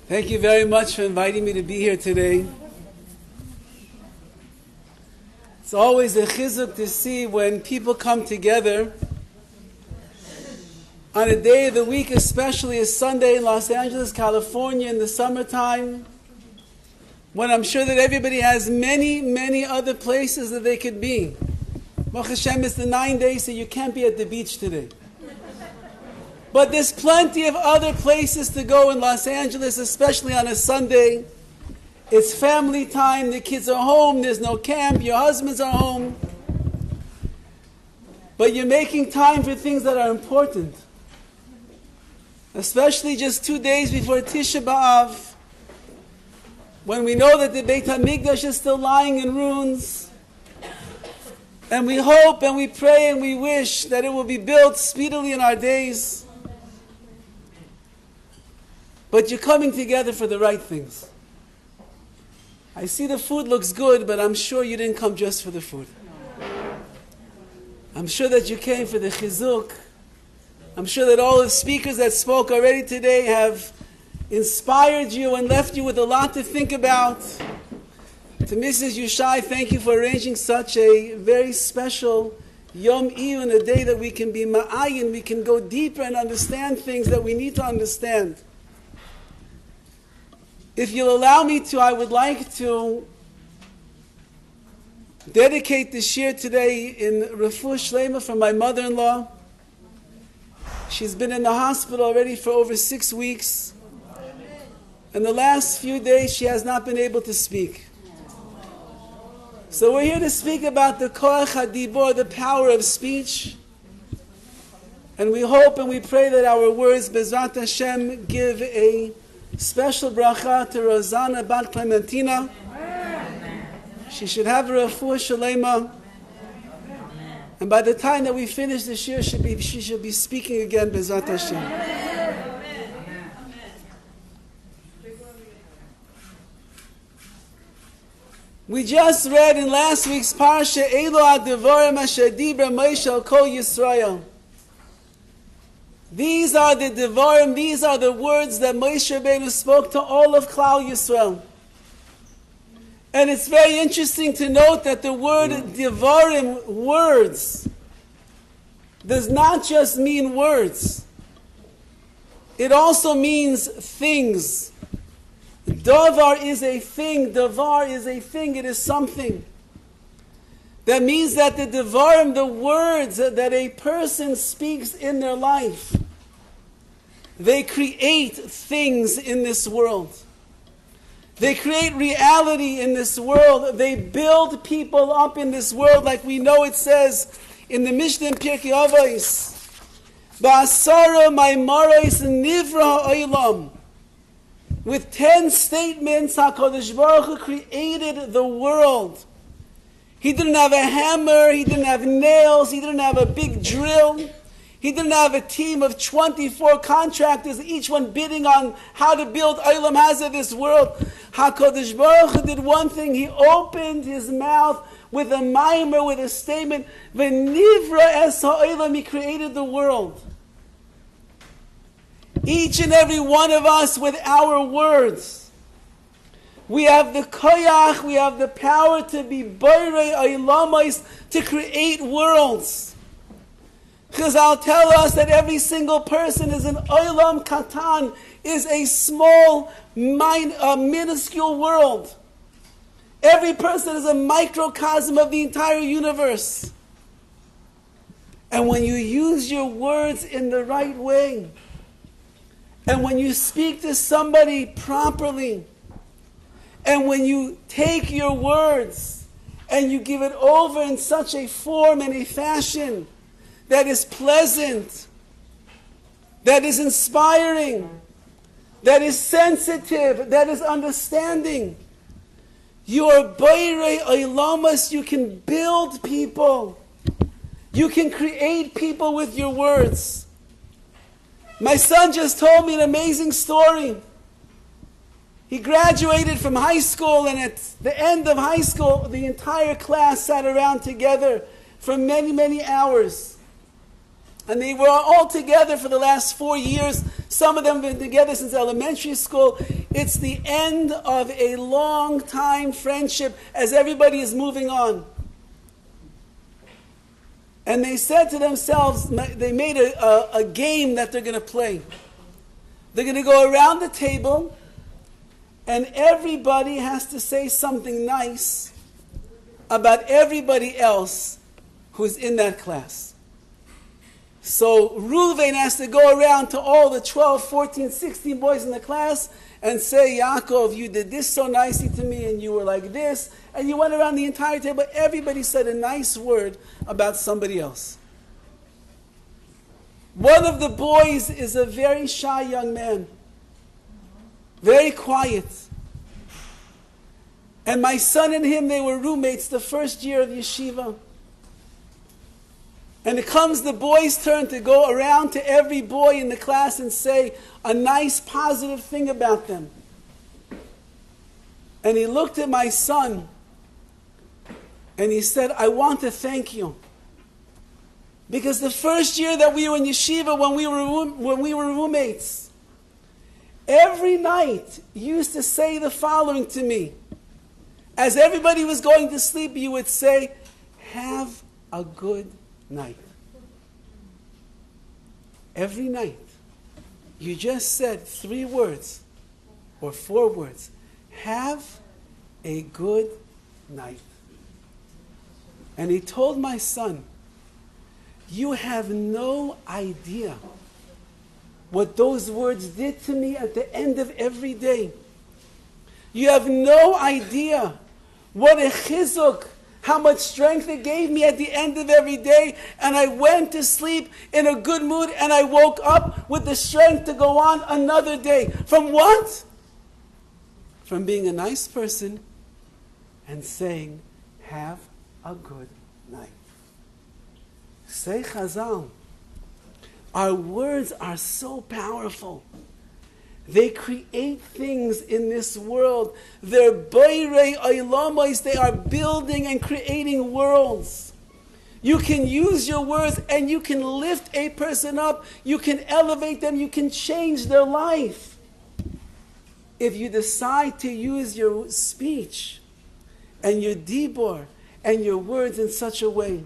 Thank you very much for inviting me to be here today. It's always a chizuk to see when people come together on a day of the week, especially a Sunday in Los Angeles, California in the summertime, when I'm sure that everybody has many, many other places that they could be. Baruch Hashem, it's the 9 days, so you can't be at the beach today. But there's plenty of other places to go in Los Angeles, especially on a Sunday. It's family time, the kids are home, there's no camp, your husbands are home. But you're making time for things that are important. Especially just 2 days before TISHA B'Av, when we know that the Beit HaMikdash is still lying in ruins. And we hope and we pray and we wish that it will be built speedily in our days. But you're coming together for the right things. I see the food looks good, but I'm sure you didn't come just for the food. I'm sure that you came for the chizuk. I'm sure that all the speakers that spoke already today have inspired you and left you with a lot to think about. To Mrs. Yushai, thank you for arranging such a very special Yom Iyun, a day that we can be ma'ayin, we can go deeper and understand things that we need to understand. If you'll allow me to, I would like to dedicate the shir today in Refuah Shlema for my mother-in-law. She's been in the hospital already for over 6 weeks. And the last few days she has not been able to speak. So we're here to speak about the koach hadibor, the power of speech. And we hope and we pray that our words, Bezrat Hashem, give a special bracha to Rosanna Bat Clementina. She should have a refuah shalema. And by the time that we finish this year, she should be speaking again, Bezrat Hashem. We just read in last week's parsha, Elo Adivorim Asher Dibra Moshe Al Kol Yisrael. These are the Devarim, these are the words that Moshe Rabbeinu spoke to all of Klal Yisrael. And it's very interesting to note that the word Devarim, words, does not just mean words. It also means things. Davar is a thing, Davar is a thing, it is something. That means that the Devarim, the words that a person speaks in their life, they create things in this world. They create reality in this world. They build people up in this world, like we know it says in the Mishnah in Pirkei Avos, Ba'asara maimaros nivra ha'olam. With 10 statements, HaKadosh Baruch Hu created the world. He didn't have a hammer, he didn't have nails, he didn't have a big drill. He didn't have a team of 24 contractors, each one bidding on how to build Olam Hazeh, this world. HaKadosh Baruch Hu did one thing. He opened his mouth with a maimer, with a statement. V'nivra es ha'olam, he created the world. Each and every one of us with our words. We have the koyach, we have the power to be boirei olamos, to create worlds. Because I'll tell us that every single person is an olam katan, is a small, minuscule world. Every person is a microcosm of the entire universe. And when you use your words in the right way, and when you speak to somebody properly, and when you take your words and you give it over in such a form and a fashion that is pleasant, that is inspiring, that is sensitive, that is understanding, you are boirei olamos, you can build people. You can create people with your words. My son just told me an amazing story. He graduated from high school, and at the end of high school, the entire class sat around together for many, many hours. And they were all together for the last 4 years. Some of them have been together since elementary school. It's the end of a long time friendship as everybody is moving on. And they said to themselves, they made a game that they're going to play. They're going to go around the table and everybody has to say something nice about everybody else who's in that class. So Reuven has to go around to all the 12, 14, 16 boys in the class and say, Yaakov, you did this so nicely to me and you were like this. And you went around the entire table. Everybody said a nice word about somebody else. One of the boys is a very shy young man. Very quiet. And my son and him, they were roommates the first year of yeshiva. And it comes the boy's turn to go around to every boy in the class and say a nice positive thing about them. And he looked at my son and he said, I want to thank you. Because the first year that we were in yeshiva, when we were roommates, every night you used to say the following to me. As everybody was going to sleep, you would say, have a good night. Every night. You just said 3 words or 4 words. Have a good night. And he told my son, you have no idea what those words did to me at the end of every day. You have no idea what a chizuk, how much strength it gave me at the end of every day. And I went to sleep in a good mood and I woke up with the strength to go on another day. From what? From being a nice person and saying, have a good night. Say Chazal, our words are so powerful. They create things in this world. They're boirei oilamos. They are building and creating worlds. You can use your words and you can lift a person up. You can elevate them. You can change their life. If you decide to use your speech and your dibur and your words in such a way.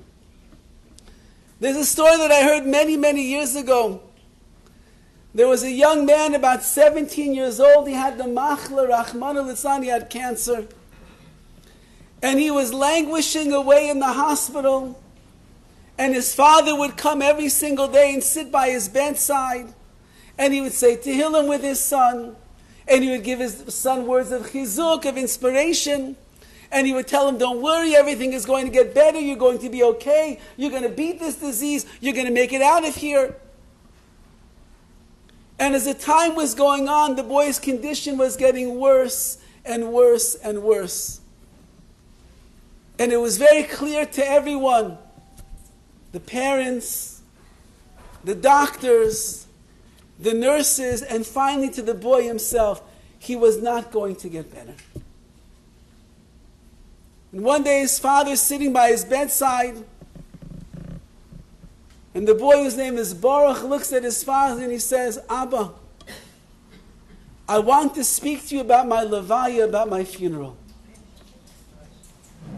There's a story that I heard many, many years ago. There was a young man about 17 years old. He had the machla, Rahmana litzlan, he had cancer. And he was languishing away in the hospital. And his father would come every single day and sit by his bedside. And he would say Tehillim with his son. And he would give his son words of chizuk, of inspiration. And he would tell him, don't worry, everything is going to get better. You're going to be okay. You're going to beat this disease. You're going to make it out of here. And as the time was going on, the boy's condition was getting worse and worse and worse. And it was very clear to everyone, the parents, the doctors, the nurses, and finally to the boy himself, he was not going to get better. And one day his father's sitting by his bedside, and the boy whose name is Baruch looks at his father and he says, Abba, I want to speak to you about my levaya, about my funeral.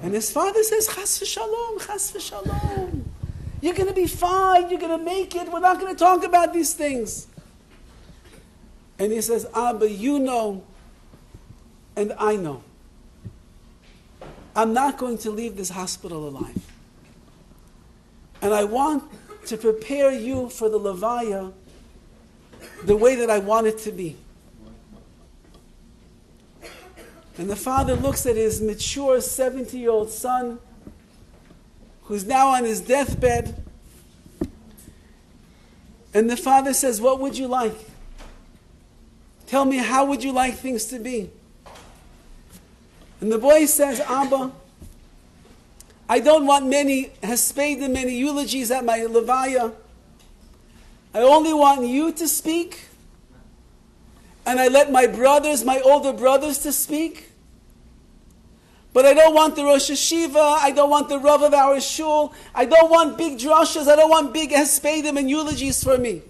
And his father says, Chas v'shalom, Chas v'shalom. You're going to be fine, you're going to make it, we're not going to talk about these things. And he says, Abba, you know, and I know. I'm not going to leave this hospital alive. And I want to prepare you for the levaya the way that I want it to be. And the father looks at his mature 70-year-old son, who's now on his deathbed. And the father says, what would you like? Tell me, how would you like things to be? And the boy says, Abba, I don't want many hespedim, many eulogies at my levaya. I only want you to speak. And I let my brothers, my older brothers to speak. But I don't want the Rosh Hashiva, I don't want the Rav of our shul, I don't want big drashas, I don't want big hespedim and eulogies for me.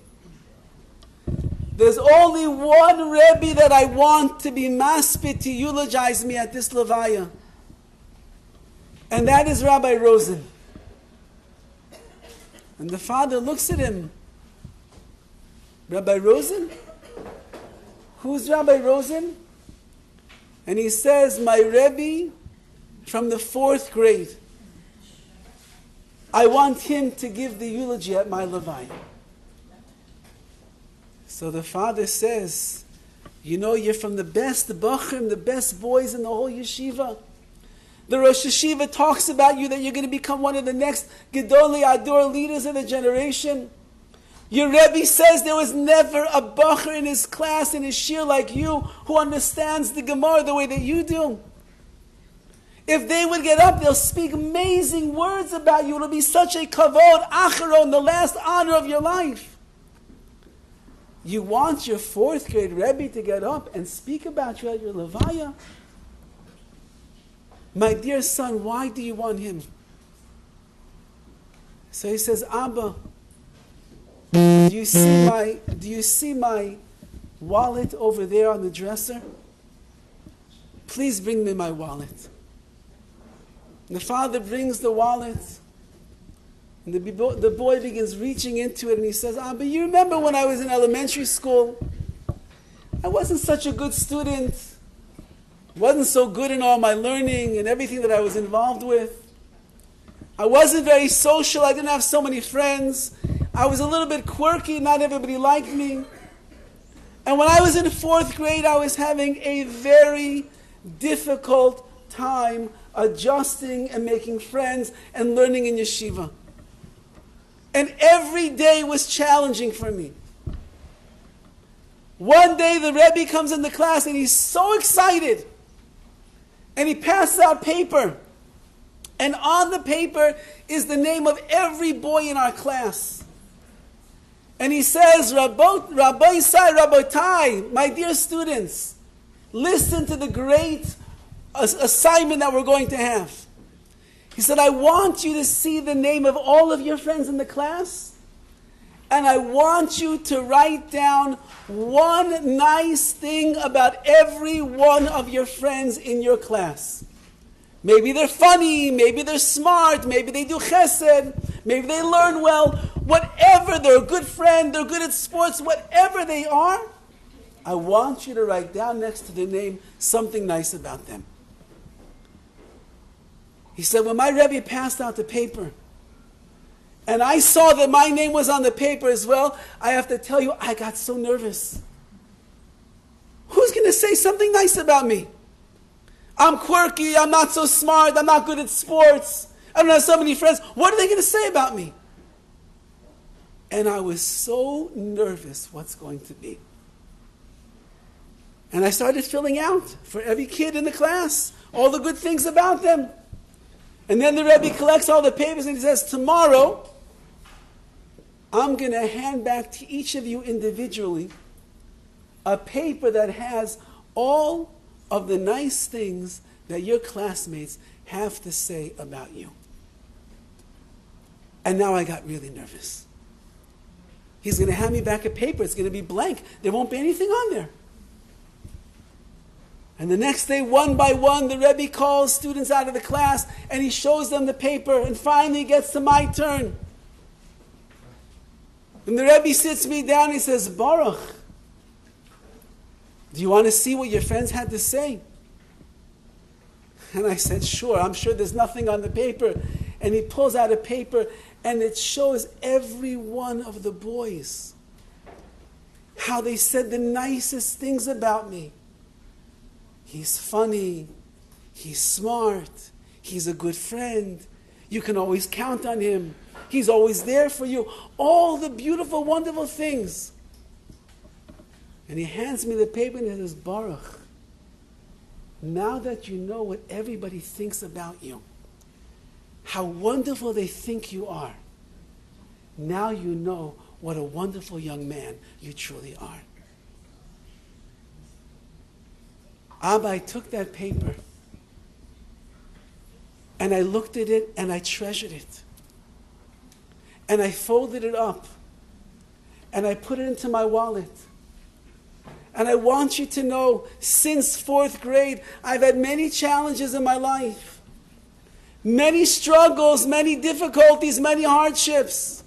There's only one Rebbe that I want to be maspid to eulogize me at this Levaya. And that is Rabbi Rosen. And the father looks at him. Rabbi Rosen? Who's Rabbi Rosen? And he says, my Rebbe from the 4th grade. I want him to give the eulogy at my Levaya. So the father says, you know, you're from the best bachrim, the best boys in the whole yeshiva. The Rosh Hashiva talks about you, that you're going to become one of the next Gedolei Ador leaders of the generation. Your Rebbe says there was never a bacher in his class, in his shir like you, who understands the Gemara the way that you do. If they would get up, they'll speak amazing words about you. It'll be such a kavod, acharon, the last honor of your life. You want your 4th grade Rebbe to get up and speak about you at your Levaya? My dear son, why do you want him? So he says, Abba, do you see my wallet over there on the dresser? Please bring me my wallet. And the father brings the wallet. And the boy begins reaching into it, and he says, but you remember when I was in elementary school? I wasn't such a good student. Wasn't so good in all my learning and everything that I was involved with. I wasn't very social. I didn't have so many friends. I was a little bit quirky. Not everybody liked me. And when I was in 4th grade, I was having a very difficult time adjusting and making friends and learning in yeshiva. And every day was challenging for me. One day the Rebbe comes in the class and he's so excited. And he passes out paper. And on the paper is the name of every boy in our class. And he says, Rabbi Sai, Rabbotai, my dear students, listen to the great assignment that we're going to have. He said, I want you to see the name of all of your friends in the class, and I want you to write down one nice thing about every one of your friends in your class. Maybe they're funny, maybe they're smart, maybe they do chesed, maybe they learn well, whatever, they're a good friend, they're good at sports, whatever they are, I want you to write down next to the name something nice about them. He said, when my Rebbe passed out the paper, and I saw that my name was on the paper as well, I have to tell you, I got so nervous. Who's going to say something nice about me? I'm quirky, I'm not so smart, I'm not good at sports, I don't have so many friends. What are they going to say about me? And I was so nervous what's going to be. And I started filling out for every kid in the class all the good things about them. And then the Rebbe collects all the papers and he says, tomorrow, I'm going to hand back to each of you individually a paper that has all of the nice things that your classmates have to say about you. And now I got really nervous. He's going to hand me back a paper. It's going to be blank. There won't be anything on there. And the next day, one by one, the Rebbe calls students out of the class and he shows them the paper, and finally it gets to my turn. And the Rebbe sits me down and he says, Baruch, do you want to see what your friends had to say? And I said, sure, I'm sure there's nothing on the paper. And he pulls out a paper and it shows every one of the boys how they said the nicest things about me. He's funny, he's smart, he's a good friend, you can always count on him, he's always there for you, all the beautiful, wonderful things. And he hands me the paper and he says, Baruch, now that you know what everybody thinks about you, how wonderful they think you are, now you know what a wonderful young man you truly are. Abba, I took that paper And I looked at it and I treasured it. And I folded it up. And I put it into my wallet. And I want you to know, since 4th grade, I've had many challenges in my life. Many struggles, many difficulties, many hardships.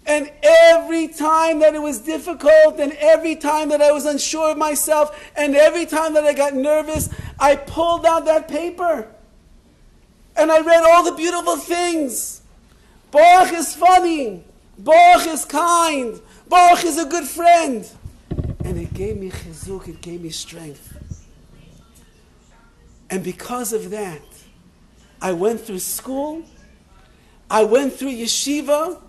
And every time that it was difficult, and every time that I was unsure of myself, and every time that I got nervous, I pulled out that paper. And I read all the beautiful things. Baruch is funny. Baruch is kind. Baruch is a good friend. And it gave me chizuk, it gave me strength. And because of that, I went through school, I went through yeshiva,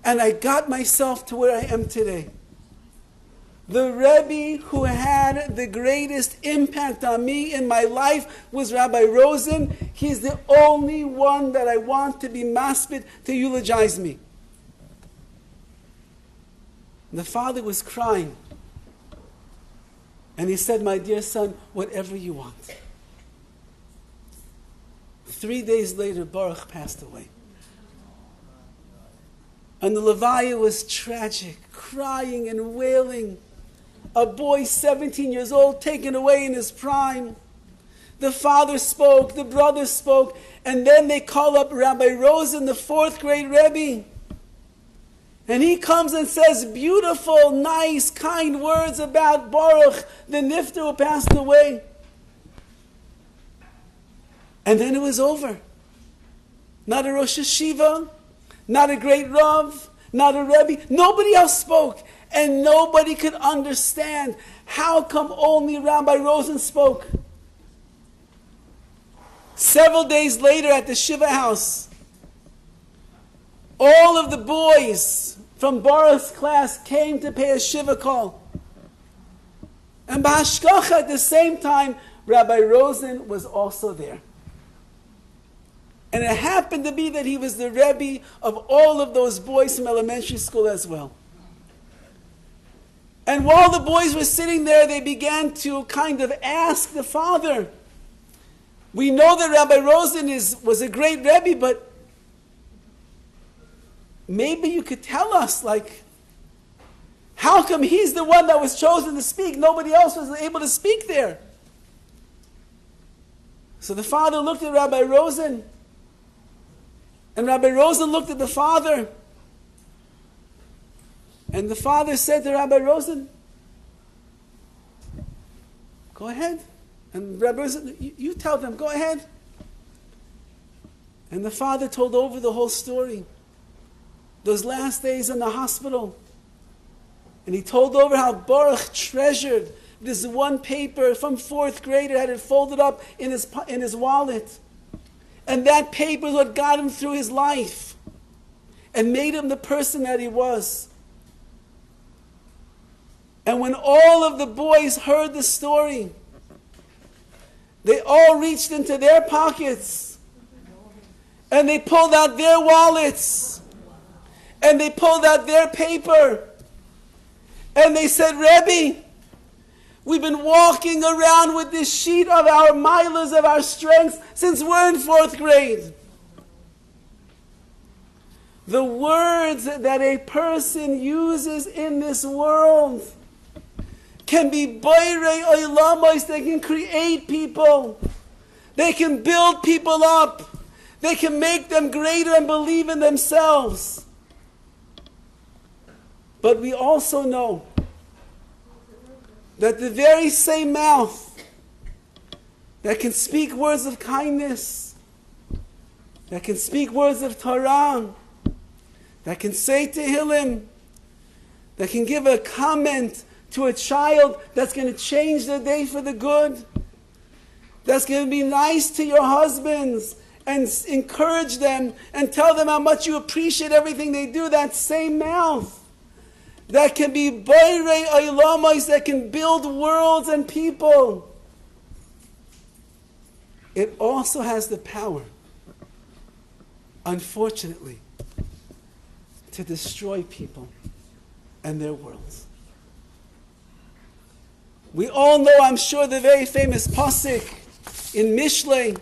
and I got myself to where I am today. The Rabbi who had the greatest impact on me in my life was Rabbi Rosen. He's the only one that I want to be maspid to eulogize me. The father was crying. And he said, my dear son, whatever you want. 3 days later, Baruch passed away. And the Levaya was tragic, crying and wailing. A boy 17 years old, taken away in his prime. The father spoke, the brother spoke, and then they call up Rabbi Rosen, the 4th grade Rebbe. And he comes and says beautiful, nice, kind words about Baruch, the Nifter who passed away. And then it was over. Not a Rosh Hashiva, not a great Rav, not a Rebbe. Nobody else spoke. And nobody could understand how come only Rabbi Rosen spoke. Several days later at the Shiva house, all of the boys from Baruch's class came to pay a Shiva call. And B'hashgacha at the same time, Rabbi Rosen was also there. And it happened to be that he was the Rebbe of all of those boys from elementary school as well. And while the boys were sitting there, they began to kind of ask the father, we know that Rabbi Rosen was a great Rebbe, but maybe you could tell us, how come he's the one that was chosen to speak? Nobody else was able to speak there. So the father looked at Rabbi Rosen, and Rabbi Rosen looked at the father. And the father said to Rabbi Rosen, go ahead. And Rabbi Rosen, you tell them, go ahead. And the father told over the whole story. Those last days in the hospital. And he told over how Baruch treasured this one paper from 4th grade. Had it folded up in his wallet. And that paper is what got him through his life. And made him the person that he was. And when all of the boys heard the story, they all reached into their pockets and they pulled out their wallets and they pulled out their paper and they said, Rebbe, we've been walking around with this sheet of our milas, of our strengths, since we're in 4th grade. The words that a person uses in this world can be boirei oilamos. They can create people. They can build people up. They can make them greater and believe in themselves. But we also know that the very same mouth that can speak words of kindness, that can speak words of Torah, that can say Tehillim, that can give a comment to a child that's going to change the day for the good, that's going to be nice to your husbands and encourage them and tell them how much you appreciate everything they do, that same mouth that can be boirei oilamos, that can build worlds and people, it also has the power, unfortunately, to destroy people and their worlds. We all know, I'm sure, the very famous pasuk in Mishlei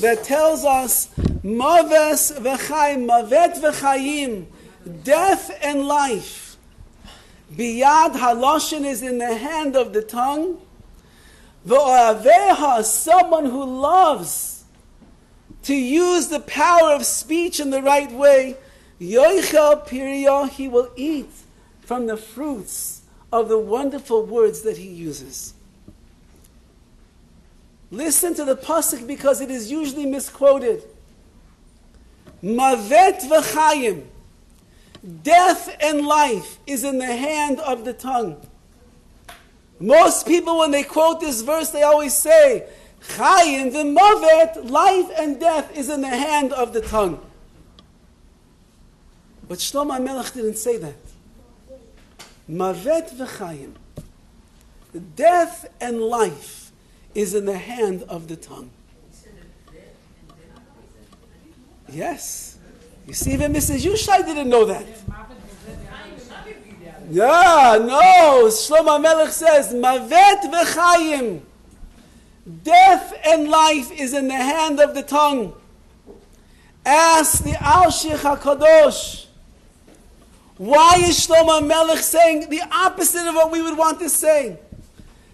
that tells us Maves v'chayim, Mavet v'chayim, death and life. Biyad haloshin is in the hand of the tongue. V'oaveha, someone who loves to use the power of speech in the right way. Yoichel pirya, he will eat from the fruits of the wonderful words that he uses. Listen to the pasuk because it is usually misquoted. Mavet v'chayim, death and life is in the hand of the tongue. Most people, when they quote this verse, they always say, Chayim v'mavet, life and death is in the hand of the tongue. But Shlomo HaMelech didn't say that. Mavet v'chayim, death and life is in the hand of the tongue. Yes. You see, even Mrs. Yushai didn't know that. Yeah, no. Shlomo HaMelech says, Mavet v'chayim, death and life is in the hand of the tongue. Ask the Alshich HaKadosh, why is Shlomo HaMelech saying the opposite of what we would want to say?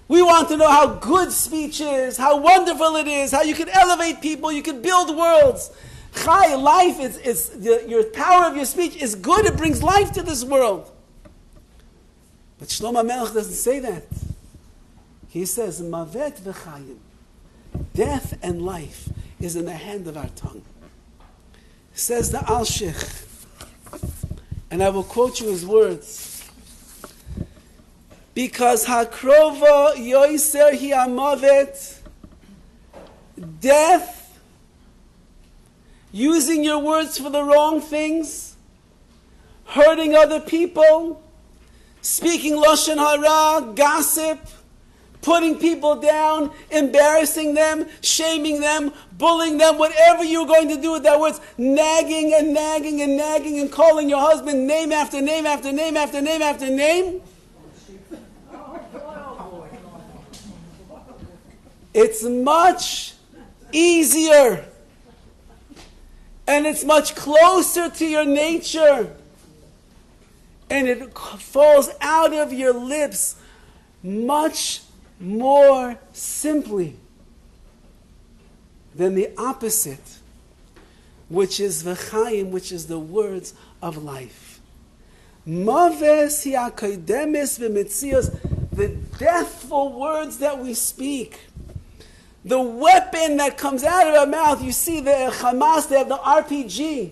We want to know how good speech is, how wonderful it is, how you can elevate people, you can build worlds. Chai, life is your power of your speech is good, it brings life to this world. But Shlomo HaMelech doesn't say that. He says, Mavet v'chayim, death and life is in the hand of our tongue. Says the Alshich, and I will quote you his words. Because hakrova yoiser hi amavet, death, using your words for the wrong things, hurting other people, speaking lashon hara, gossip, putting people down, embarrassing them, shaming them, bullying them, whatever you're going to do with that words, nagging and nagging and nagging and calling your husband name after name after name after name after name. It's much easier and it's much closer to your nature and it falls out of your lips much more simply than the opposite, which is v'chaim, which is the words of life. Maves hi akaidemis v'metzios, the deathful words that we speak. The weapon that comes out of our mouth, you see the Hamas, they have the RPG.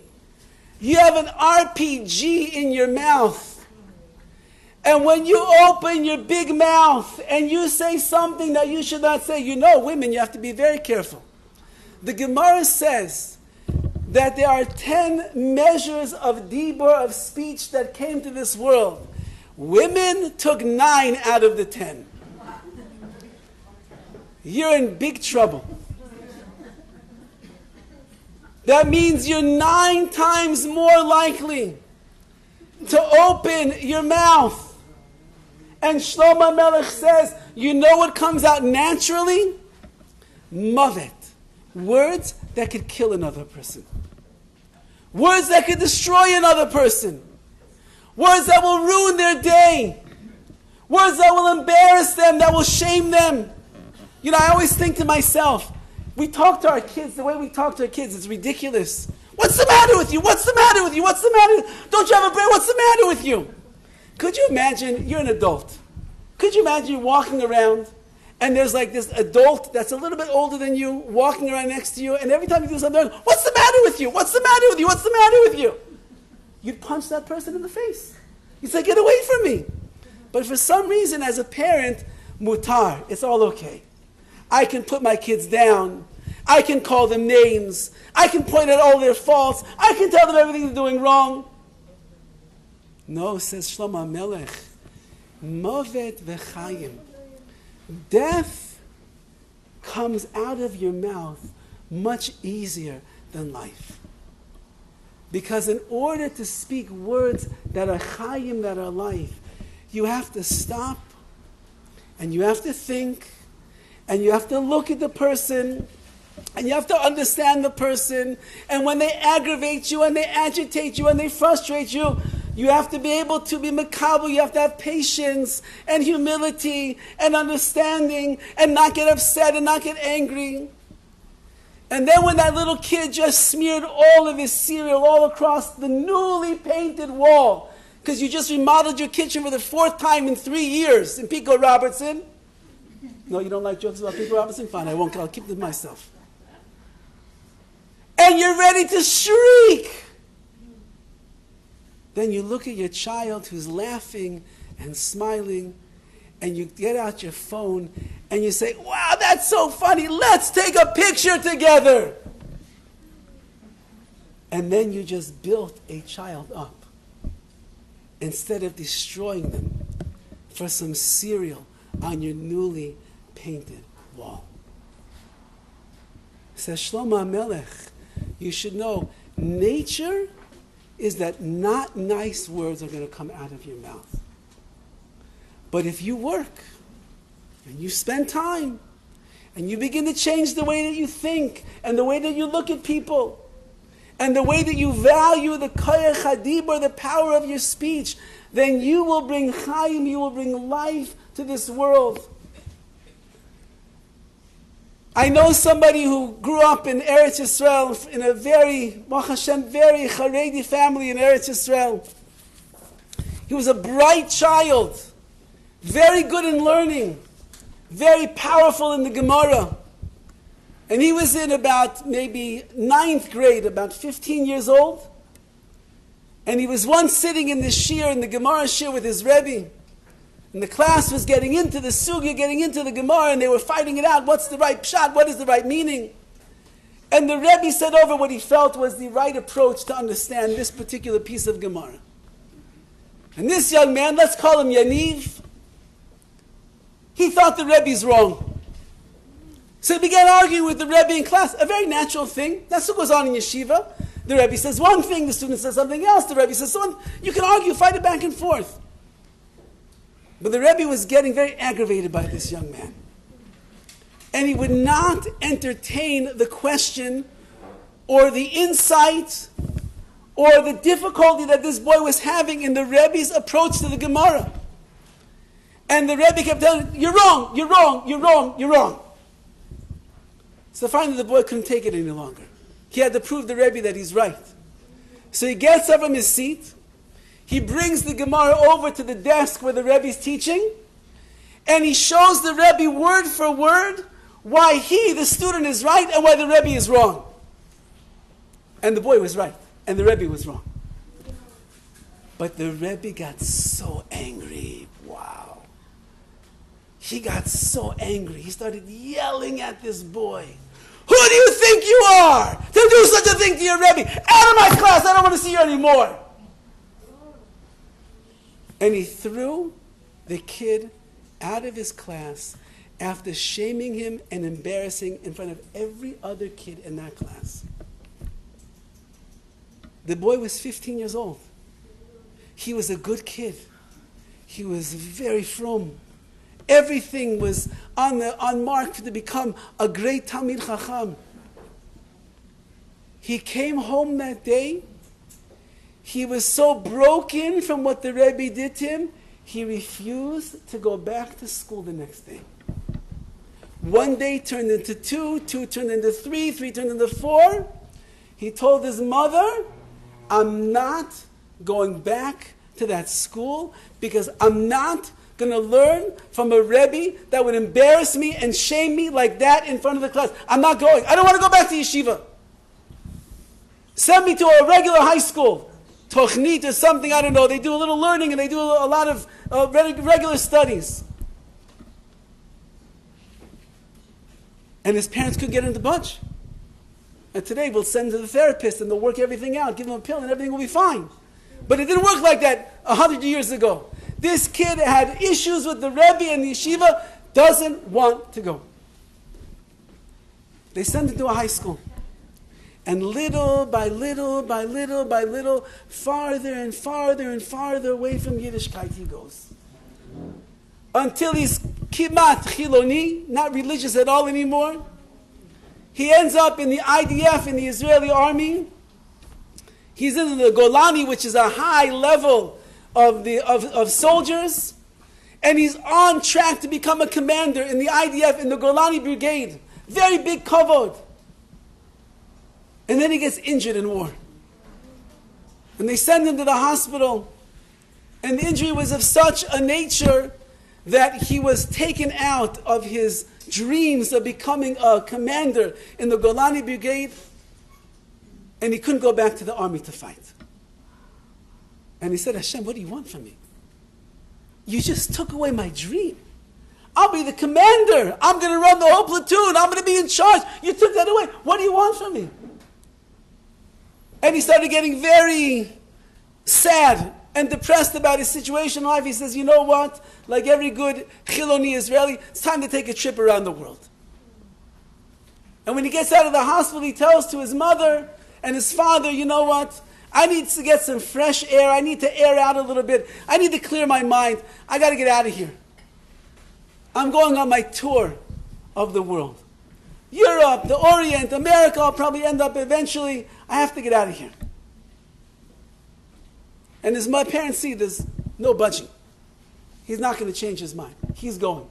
You have an RPG in your mouth. And when you open your big mouth and you say something that you should not say, you know, women, you have to be very careful. The Gemara says that there are 10 measures of dibur, of speech that came to this world. Women took 9 out of the 10. You're in big trouble. That means you're 9 times more likely to open your mouth. And Shlomo HaMelech says, you know what comes out naturally? Mavet. Words that could kill another person. Words that could destroy another person. Words that will ruin their day. Words that will embarrass them, that will shame them. You know, I always think to myself, we talk to our kids, the way we talk to our kids, it's ridiculous. What's the matter with you? What's the matter with you? What's the matter? Don't you have a brain? What's the matter with you? Could you imagine, you're an adult. Could you imagine you walking around and there's like this adult that's a little bit older than you walking around next to you and every time you do something, what's the matter with you? What's the matter with you? What's the matter with you? You'd punch that person in the face. You'd say, get away from me. But for some reason, as a parent, mutar, it's all okay. I can put my kids down. I can call them names. I can point out all their faults. I can tell them everything they're doing wrong. No, says Shlomo HaMelech, Mavet v'chayim. Death comes out of your mouth much easier than life. Because in order to speak words that are chayim, that are life, you have to stop and you have to think and you have to look at the person And you have to understand the person. And when they aggravate you and they agitate you and they frustrate you, you have to be able to be makabel. You have to have patience and humility and understanding and not get upset and not get angry. And then when that little kid just smeared all of his cereal all across the newly painted wall, because you just remodeled your kitchen for the 4th time in 3 years in Pico Robertson. No, you don't like jokes about Pico Robertson? Fine, I won't. I'll keep them to myself. And you're ready to shriek. Then you look at your child who's laughing and smiling, and you get out your phone and you say, wow, that's so funny. Let's take a picture together. And then you just built a child up instead of destroying them for some cereal on your newly painted wall. Says Shlomo HaMelech, you should know, nature is that not nice words are going to come out of your mouth. But if you work, and you spend time, and you begin to change the way that you think, and the way that you look at people, and the way that you value the koyach hadibur, the power of your speech, then you will bring chayim, you will bring life to this world. I know somebody who grew up in Eretz Yisrael, in a very, Baruch Hashem, very Haredi family in Eretz Yisrael. He was a bright child, very good in learning, very powerful in the Gemara. And he was in about maybe 9th grade, about 15 years old. And he was once sitting in the shir, in the Gemara shir with his Rabbi. And the class was getting into the sugya, getting into the Gemara, and they were fighting it out. What's the right pshat? What is the right meaning? And the Rebbe said over what he felt was the right approach to understand this particular piece of Gemara. And this young man, let's call him Yaniv, he thought the Rebbe's wrong. So he began arguing with the Rebbe in class, a very natural thing. That's what goes on in yeshiva. The Rebbe says one thing, the student says something else, the Rebbe says something. You can argue, fight it back and forth. But the Rebbe was getting very aggravated by this young man. And he would not entertain the question or the insight or the difficulty that this boy was having in the Rebbe's approach to the Gemara. And the Rebbe kept telling him, you're wrong, you're wrong, you're wrong, you're wrong. So finally the boy couldn't take it any longer. He had to prove the Rebbe that he's right. So he gets up from his seat. He brings the Gemara over to the desk where the Rebbe's teaching, and he shows the Rebbe word for word why he, the student, is right and why the Rebbe is wrong. And the boy was right, and the Rebbe was wrong. But the Rebbe got so angry. Wow. He got so angry. He started yelling at this boy. Who do you think you are to do such a thing to your Rebbe? Out of my class, I don't want to see you anymore. And he threw the kid out of his class after shaming him and embarrassing in front of every other kid in that class. The boy was 15 years old. He was a good kid. He was very frum. Everything was on mark to become a great Talmid Chacham. He came home that day. He was so broken from what the Rebbe did to him, he refused to go back to school the next day. 1 day turned into 2, 2 turned into 3, 3 turned into 4. He told his mother, I'm not going back to that school because I'm not going to learn from a Rebbe that would embarrass me and shame me like that in front of the class. I'm not going. I don't want to go back to yeshiva. Send me to a regular high school. Tochnit or something, I don't know. They do a little learning and they do a lot of regular studies. And his parents couldn't get him to budge. And today we'll send him to the therapist and they'll work everything out, give him a pill and everything will be fine. But it didn't work like that 100 years ago. This kid had issues with the Rebbe and the yeshiva, doesn't want to go. They sent him to a high school. And little by little by little by little, farther and farther and farther away from Yiddishkeit he goes. Until he's kimat chiloni, not religious at all anymore. He ends up in the IDF, in the Israeli army. He's in the Golani, which is a high level of soldiers. And he's on track to become a commander in the IDF, in the Golani Brigade. Very big kavod. And then he gets injured in war. And they send him to the hospital. And the injury was of such a nature that he was taken out of his dreams of becoming a commander in the Golani Brigade. And he couldn't go back to the army to fight. And he said, Hashem, what do you want from me? You just took away my dream. I'll be the commander. I'm going to run the whole platoon. I'm going to be in charge. You took that away. What do you want from me? And he started getting very sad and depressed about his situation in life. He says, you know what? Like every good Chiloni Israeli, it's time to take a trip around the world. And when he gets out of the hospital, he tells to his mother and his father, you know what? I need to get some fresh air. I need to air out a little bit. I need to clear my mind. I got to get out of here. I'm going on my tour of the world. Europe, the Orient, America, I'll probably end up eventually. I have to get out of here. And as my parents see, there's no budging. He's not going to change his mind. He's going.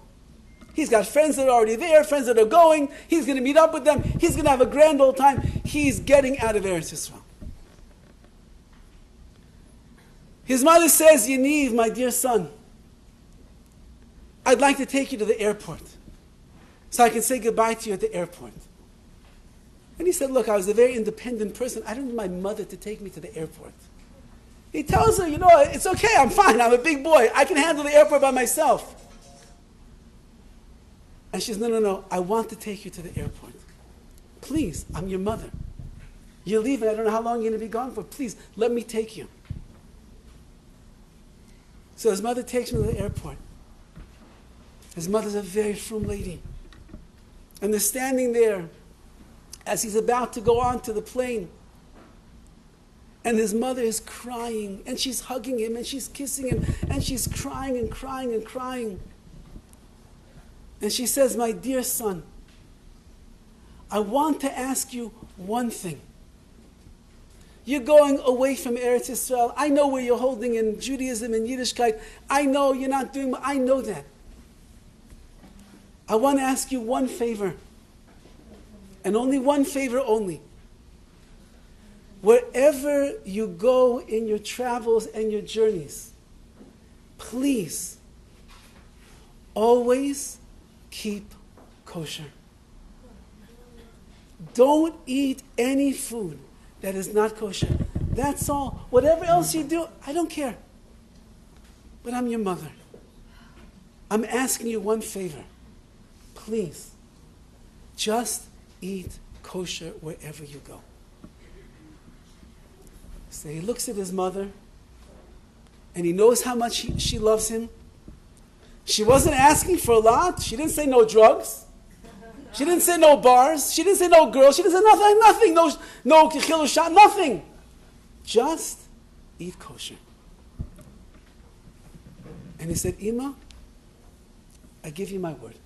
He's got friends that are already there, friends that are going. He's going to meet up with them. He's going to have a grand old time. He's getting out of Eretz Yisrael. His mother says, Yaniv, my dear son, I'd like to take you to the airport so I can say goodbye to you at the airport. And he said, look, I was a very independent person. I don't need my mother to take me to the airport. He tells her, you know, it's okay, I'm fine. I'm a big boy. I can handle the airport by myself. And she says, no, I want to take you to the airport. Please, I'm your mother. You're leaving. I don't know how long you're going to be gone for. Please, let me take you. So his mother takes him to the airport. His mother's a very frum lady. And they're standing there as he's about to go on to the plane. And his mother is crying, and she's hugging him, and she's kissing him, and she's crying and crying and crying. And she says, my dear son, I want to ask you one thing. You're going away from Eretz Yisrael. I know where you're holding in Judaism and Yiddishkeit. I know you're not doing, I know that. I want to ask you one favor. And only one favor only. Wherever you go in your travels and your journeys, please, always keep kosher. Don't eat any food that is not kosher. That's all. Whatever else you do, I don't care. But I'm your mother. I'm asking you one favor. Please, just eat kosher wherever you go. So he looks at his mother, and he knows how much she loves him. She wasn't asking for a lot. She didn't say no drugs. She didn't say no bars. She didn't say no girls. She didn't say nothing. No kichilusha, nothing. Just eat kosher. And he said, Ima, I give you my word.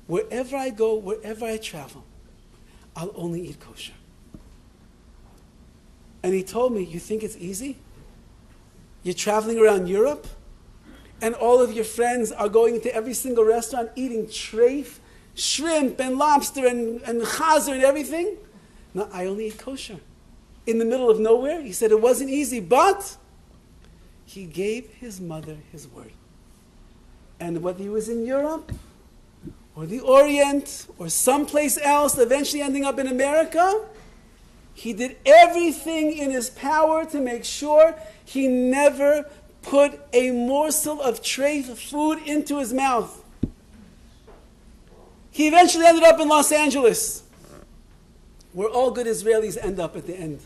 Wherever I go, wherever I travel, I'll only eat kosher. And he told me, you think it's easy? You're traveling around Europe, and all of your friends are going into every single restaurant eating treif, shrimp and lobster and chazer and everything? No, I only eat kosher. In the middle of nowhere, he said it wasn't easy, but he gave his mother his word. And whether he was in Europe, or the Orient, or someplace else, eventually ending up in America, he did everything in his power to make sure he never put a morsel of treif food into his mouth. He eventually ended up in Los Angeles, where all good Israelis end up at the end.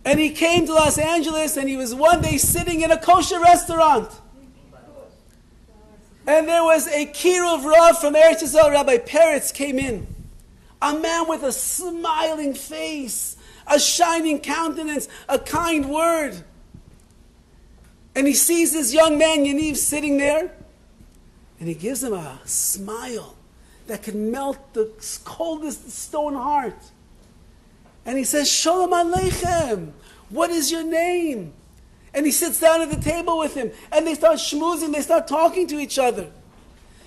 And he came to Los Angeles, and he was one day sitting in a kosher restaurant. And there was a Kiruv Rav from Eretz Yisrael, Rabbi Peretz, came in. A man with a smiling face, a shining countenance, a kind word. And he sees this young man, Yaniv, sitting there, and he gives him a smile that can melt the coldest stone heart. And he says, Shalom Aleichem, what is your name? And he sits down at the table with him, and they start schmoozing, they start talking to each other.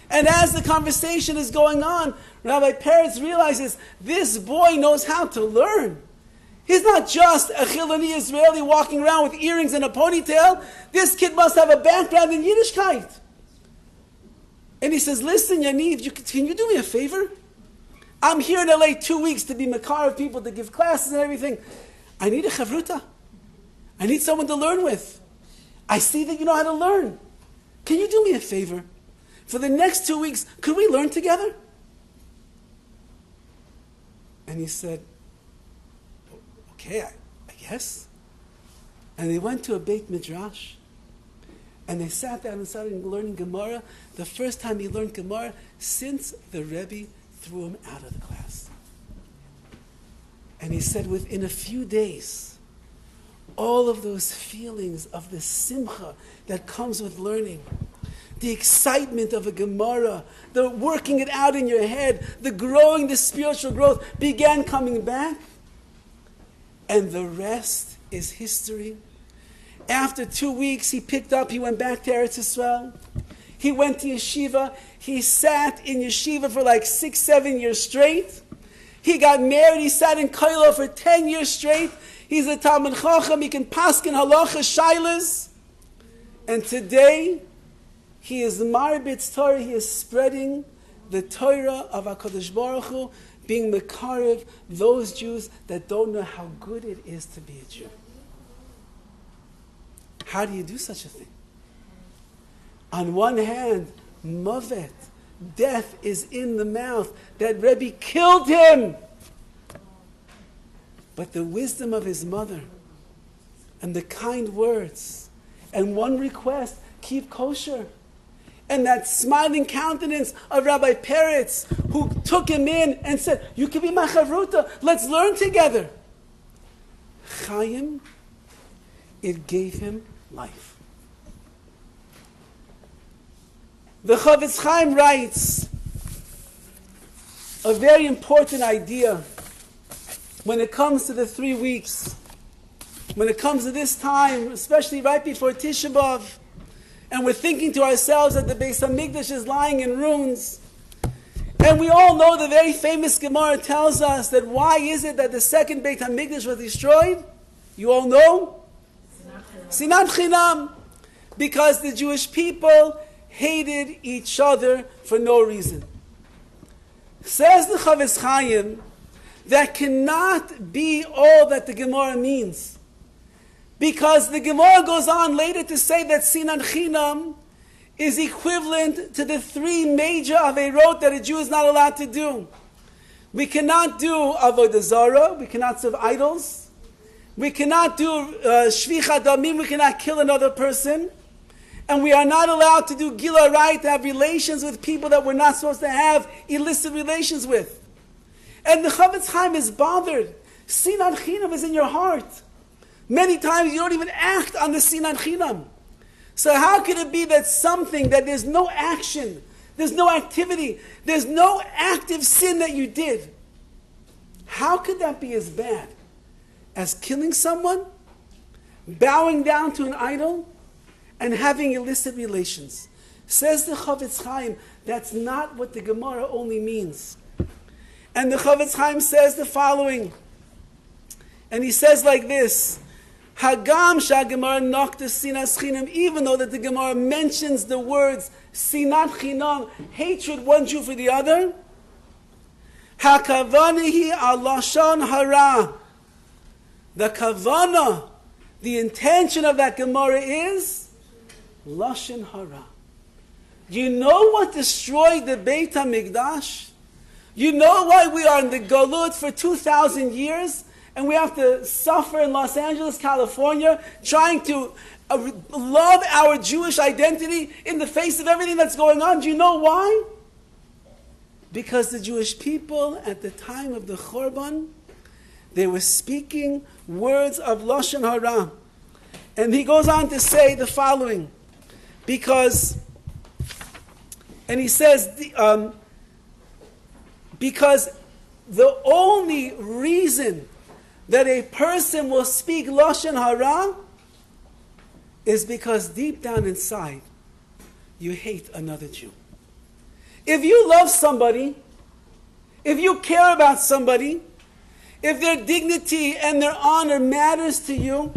And as the conversation is going on, Rabbi Peretz realizes this boy knows how to learn. He's not just a Chiloni Israeli walking around with earrings and a ponytail. This kid must have a background in Yiddishkeit. And he says, listen, Yaniv, can you do me a favor? I'm here in LA 2 weeks to be makar of people, to give classes and everything. I need a chavruta. I need someone to learn with. I see that you know how to learn. Can you do me a favor? For the next 2 weeks, could we learn together? And he said, okay, I guess. And they went to a Beit Midrash, and they sat down and started learning Gemara. The first time he learned Gemara since the Rebbe threw him out of the class. And he said within a few days, all of those feelings of the simcha that comes with learning, the excitement of a Gemara, the working it out in your head, the spiritual growth began coming back. And the rest is history. After 2 weeks, he went back to Eretz Yisrael. He went to yeshiva. He sat in yeshiva for like 6-7 years straight. He got married. He sat in Kailo for 10 years straight. He's a Talmid Chacham. He can paskin halacha shailas. And today, he is marbitz Torah. He is spreading the Torah of HaKadosh Baruch Hu, being mekarev those Jews that don't know how good it is to be a Jew. How do you do such a thing? On one hand, mavet, death is in the mouth. That Rebbe killed him. But the wisdom of his mother and the kind words and one request, keep kosher. And that smiling countenance of Rabbi Peretz, who took him in and said, you can be my chavruta, let's learn together. Chaim, it gave him life. The Chavetz Chaim writes a very important idea when it comes to the 3 weeks, when it comes to this time, especially right before Tisha B'Av, and we're thinking to ourselves that the Beis HaMikdash is lying in ruins. And we all know the very famous Gemara tells us that why is it that the second Beit HaMikdash was destroyed? You all know? Sinat Chinam. Because the Jewish people hated each other for no reason. Says the Chavetz Chaim, that cannot be all that the Gemara means. Because the Gemara goes on later to say that Sinat Chinam is equivalent to the 3 major Aveirot that a Jew is not allowed to do. We cannot do Avodah Zarah, we cannot serve idols, we cannot do Shvicha Damim, we cannot kill another person, and we are not allowed to do Gila Rai, to have relations with people that we're not supposed to have illicit relations with. And the Chavetz Chaim is bothered. Sinat Chinam is in your heart. Many times you don't even act on the Sinat Chinam. So how could it be that something that there's no action, there's no activity, there's no active sin that you did? How could that be as bad as killing someone, bowing down to an idol, and having illicit relations? Says the Chavetz Chaim, that's not what the Gemara only means. And the Chavetz Chaim says the following, and he says like this, Hagam Gemara nokta sinas chinam, even though that the Gemara mentions the words sinat chinam, hatred one Jew for the other, hakavanihi al lashon hara. The kavana, the intention of that Gemara is lashon hara. You know what destroyed the Beit HaMikdash? You know why we are in the Galut for 2,000 years? And we have to suffer in Los Angeles, California, trying to love our Jewish identity in the face of everything that's going on. Do you know why? Because the Jewish people at the time of the Chorban, they were speaking words of Lashon Hara. And he goes on to say the following, because, and he says, Because the only reason that a person will speak Lashon Hara is because deep down inside, you hate another Jew. If you love somebody, if you care about somebody, if their dignity and their honor matters to you,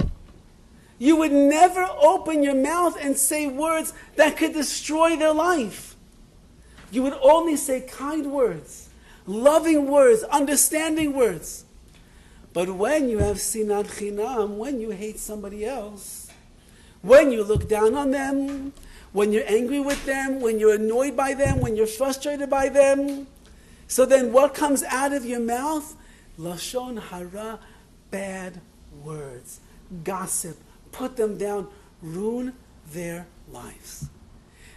you would never open your mouth and say words that could destroy their life. You would only say kind words, loving words, understanding words. But when you have sinat chinam, when you hate somebody else, when you look down on them, when you're angry with them, when you're annoyed by them, when you're frustrated by them, so then what comes out of your mouth? Lashon hara, bad words, gossip, put them down, ruin their lives.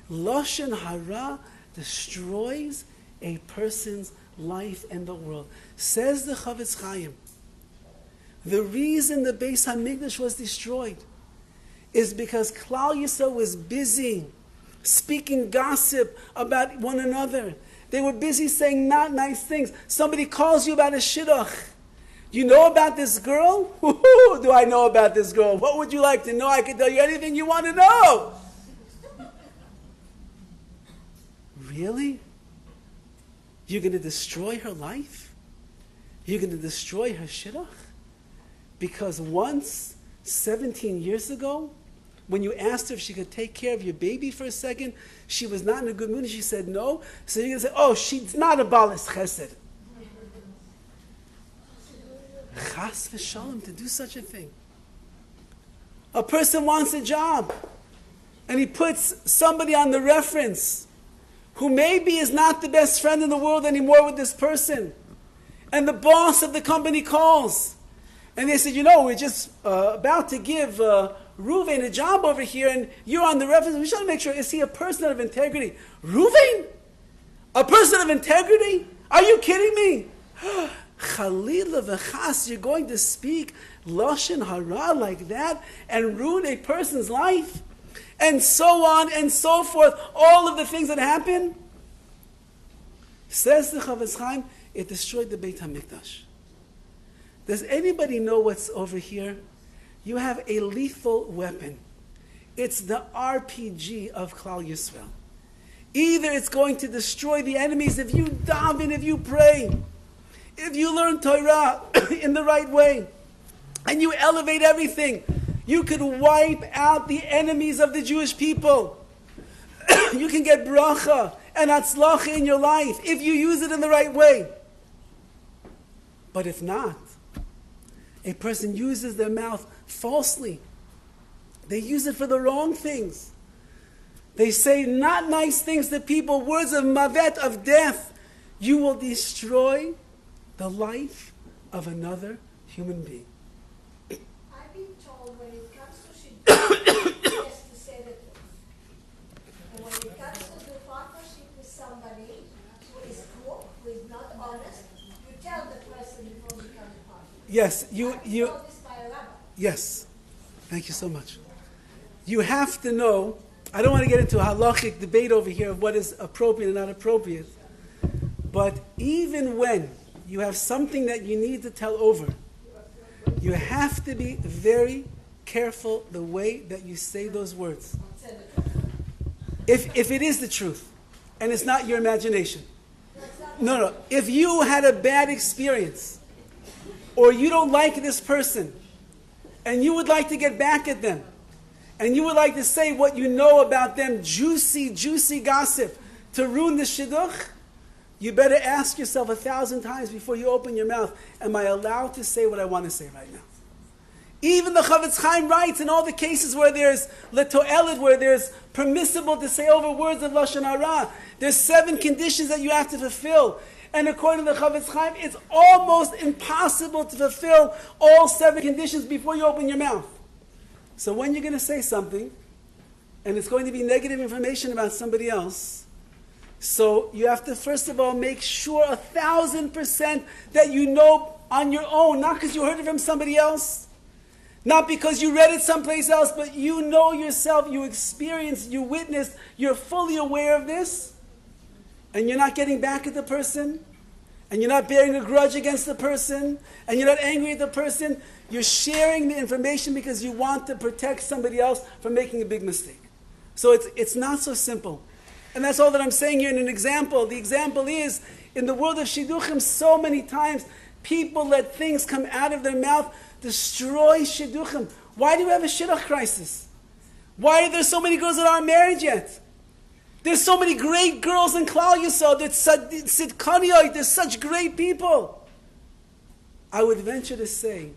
Lashon hara destroys a person's life and the world. Says the Horowitz, the reason the Beis HaMikdash was destroyed is because Klal Yisrael was busy speaking gossip about one another. They were busy saying not nice things. Somebody calls you about a shidduch. You know about this girl? Who do I know about this girl? What would you like to know? I can tell you anything you want to know. Really? You're going to destroy her life? You're going to destroy her shidduch? Because once, 17 years ago, when you asked her if she could take care of your baby for a second, she was not in a good mood and she said no. So you're going to say, oh, she's not a balas chesed. Chas v'shalom, to do such a thing. A person wants a job and he puts somebody on the reference who maybe is not the best friend in the world anymore with this person. And the boss of the company calls. And they said, you know, we're just about to give Ruvain a job over here, and you're on the reference. We should make sure, is he a person of integrity? Ruvain? A person of integrity? Are you kidding me? Chalila v'chas, you're going to speak Lashon Hara like that and ruin a person's life? And so on and so forth. All of the things that happen. Says the Horowitz, it destroyed the Beit HaMikdash. Does anybody know what's over here? You have a lethal weapon. It's the RPG of Klal Yisrael. Either it's going to destroy the enemies if you daven, if you pray, if you learn Torah in the right way, and you elevate everything. You could wipe out the enemies of the Jewish people. You can get bracha and atzlacha in your life if you use it in the right way. But if not, a person uses their mouth falsely. They use it for the wrong things. They say not nice things to people, words of mavet, of death. You will destroy the life of another human being. I've been told when it comes to shidduch, yes, to say the truth. And when it comes to do partnership with somebody who is crook, who is not honest, you tell the person before you become a partner. Yes, you. Told this by a rabbi. Yes, thank you so much. You have to know. I don't want to get into a halachic debate over here of what is appropriate and not appropriate. But even when you have something that you need to tell over, you have to be very careful the way that you say those words. If it is the truth, and it's not your imagination. No. If you had a bad experience, or you don't like this person, and you would like to get back at them, and you would like to say what you know about them, juicy gossip, to ruin the shidduch, you better ask yourself 1,000 times before you open your mouth, am I allowed to say what I want to say right now? Even the Horowitz writes in all the cases where there's leto'elet, where there's permissible to say over words of Lashon Hara, there's 7 conditions that you have to fulfill. And according to the Horowitz, it's almost impossible to fulfill all 7 conditions before you open your mouth. So when you're going to say something, and it's going to be negative information about somebody else, so you have to first of all make sure 1,000% that you know on your own, not because you heard it from somebody else, not because you read it someplace else, but you know yourself, you experienced, you witnessed, you're fully aware of this, and you're not getting back at the person, and you're not bearing a grudge against the person, and you're not angry at the person. You're sharing the information because you want to protect somebody else from making a big mistake. So it's not so simple. And that's all that I'm saying here in an example. The example is, in the world of Shidduchim, so many times, people let things come out of their mouth, destroy Shidduchim. Why do we have a Shidduch crisis? Why are there so many girls that aren't married yet? There's so many great girls in Klal Yisrael. There's Sidkaniyot. There's such great people. I would venture to say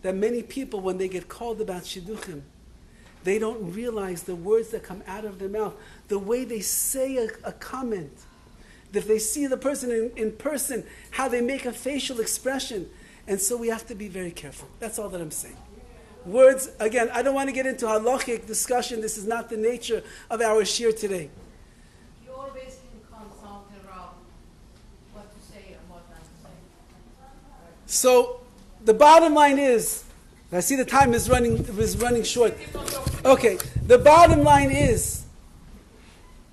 that many people, when they get called about Shidduchim, they don't realize the words that come out of their mouth, the way they say a comment. If they see the person in person, how they make a facial expression. And so we have to be very careful. That's all that I'm saying. Words, again, I don't want to get into halachic discussion. This is not the nature of our shir today. You always can consult the Rabbi what to say and what not to say. So the bottom line is, I see the time is running short. Okay, the bottom line is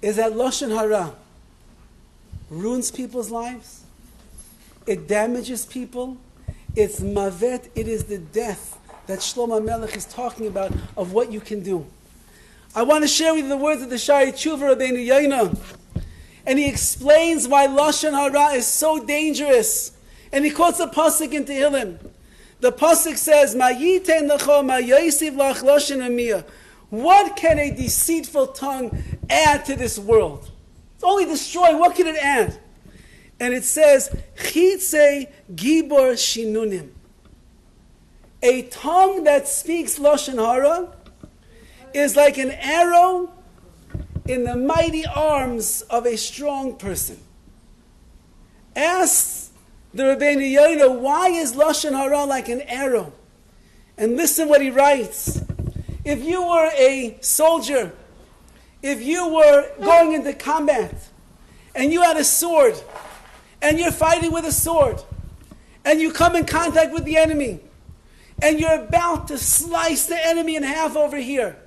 that Lashon Hara ruins people's lives. It damages people. It's mavet. It is the death that Shlomo Melech is talking about of what you can do. I want to share with you the words of the Shari Tshuva Rabbeinu Yaina. And he explains why Lashon Hara is so dangerous. And he quotes a pasuk in Tehillim. The pasuk says, "Ma yiten lecho ma yosiv lach lashon amiyah." What can a deceitful tongue add to this world? It's only destroying. What can it add? And it says, "Chitze gibor shinunim." A tongue that speaks Lashon Hara is like an arrow in the mighty arms of a strong person. Ask the Rabbeinu Yoda, why is Lashon Hara like an arrow? And listen what he writes. If you were a soldier, if you were going into combat, and you had a sword, and you're fighting with a sword, and you come in contact with the enemy, and you're about to slice the enemy in half over here,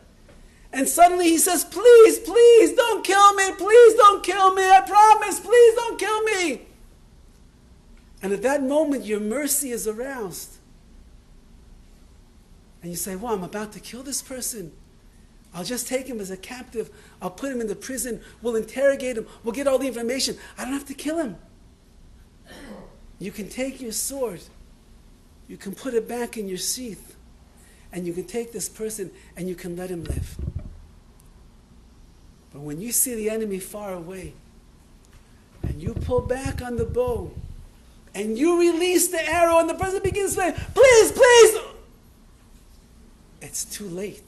and suddenly he says, "Please, please, don't kill me, please don't kill me, I promise, please don't kill me." And at that moment, your mercy is aroused. And you say, "Well, I'm about to kill this person. I'll just take him as a captive. I'll put him in the prison. We'll interrogate him. We'll get all the information. I don't have to kill him." You can take your sword. You can put it back in your sheath. And you can take this person and you can let him live. But when you see the enemy far away, and you pull back on the bow, and you release the arrow, and the person begins to say, "Please, please," it's too late.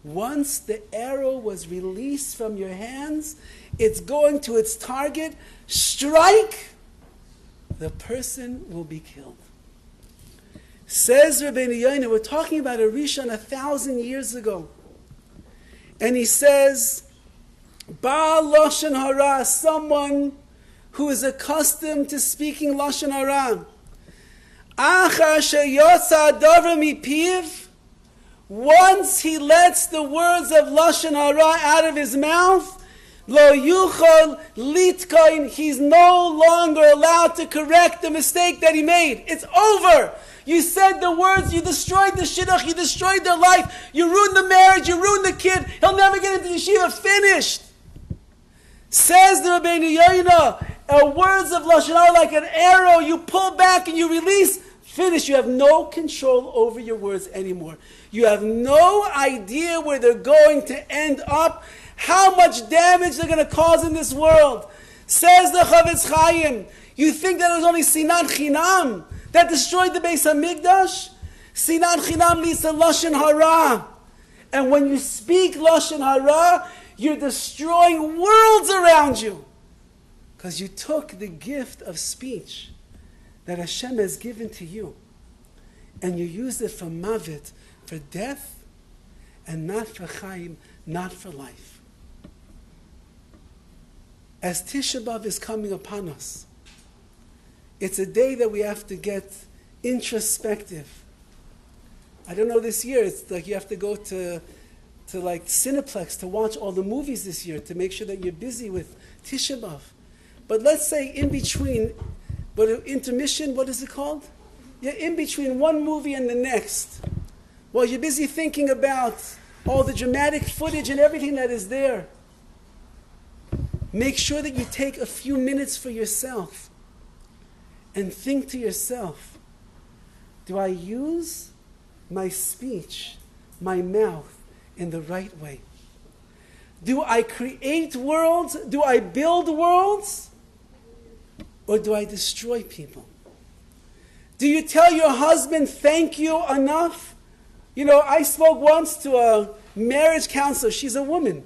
Once the arrow was released from your hands, it's going to its target. Strike, the person will be killed. Says Rabbeinu Yoina, we're talking about a Rishon 1,000 years ago. And he says, Baal Lashon Hara, someone who is accustomed to speaking Lashon Hara. Achar sheyotza davar mipiv, once he lets the words of Lashon Hara out of his mouth, lo yuchol litkoin, he's no longer allowed to correct the mistake that he made. It's over. You said the words, you destroyed the shidduch, you destroyed their life, you ruined the marriage, you ruined the kid, he'll never get into yeshiva, finished. Says the Rabbeinu Yoina, words of Lashon Hara like an arrow, you pull back and you release, finish. You have no control over your words anymore. You have no idea where they're going to end up, how much damage they're going to cause in this world. Says the Horowitz, you think that it was only Sinat Chinam that destroyed the Beis HaMikdash? Sinat Chinam leads to Lashon Hara. And when you speak Lashon Hara, you're destroying worlds around you. Because you took the gift of speech that Hashem has given to you, and you used it for mavet, for death, and not for chaim, not for life. As TISHA B'Av is coming upon us, it's a day that we have to get introspective. I don't know, this year, it's like you have to go to like Cineplex to watch all the movies this year to make sure that you're busy with TISHA B'Av. But let's say in between, but intermission, what is it called? Yeah, in between one movie and the next, while you're busy thinking about all the dramatic footage and everything that is there, make sure that you take a few minutes for yourself and think to yourself, do I use my speech, my mouth, in the right way? Do I create worlds? Do I build worlds? Or do I destroy people? Do you tell your husband thank you enough? You know, I spoke once to a marriage counselor. She's a woman.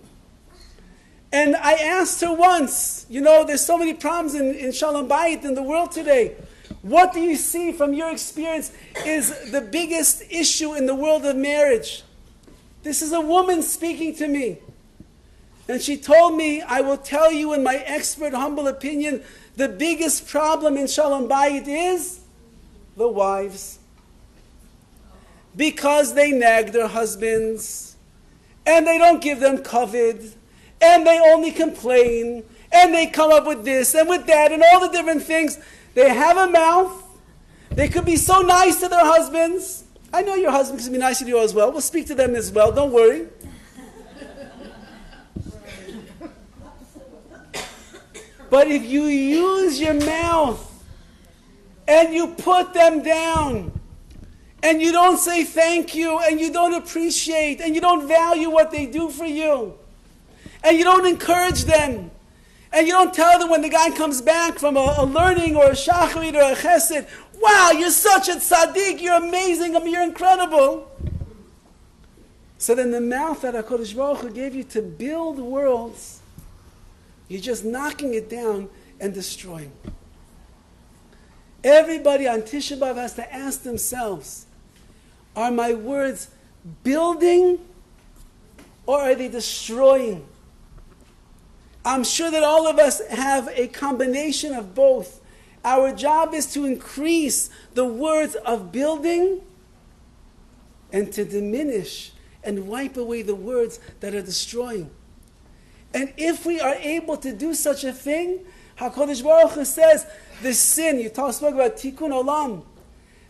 And I asked her once, you know, there's so many problems in Shalom Bayit in the world today. What do you see from your experience is the biggest issue in the world of marriage? This is a woman speaking to me. And she told me, I will tell you in my expert, humble opinion, the biggest problem in Shalom Bayit is the wives. Because they nag their husbands, and they don't give them kavod, and they only complain, and they come up with this and with that, and all the different things. They have a mouth. They could be so nice to their husbands. I know your husband can be nice to you as well. We'll speak to them as well. Don't worry. But if you use your mouth and you put them down and you don't say thank you and you don't appreciate and you don't value what they do for you and you don't encourage them and you don't tell them when the guy comes back from a learning or a shacharit or a chesed, wow, you're such a tzaddik, you're amazing, you're incredible. So then the mouth that HaKadosh Baruch Hu gave you to build worlds, you're just knocking it down and destroying. Everybody on TISHA B'Av has to ask themselves, are my words building or are they destroying? I'm sure that all of us have a combination of both. Our job is to increase the words of building and to diminish and wipe away the words that are destroying. And if we are able to do such a thing, HaKadosh Baruch Hu says, the sin, you spoke about Tikkun Olam,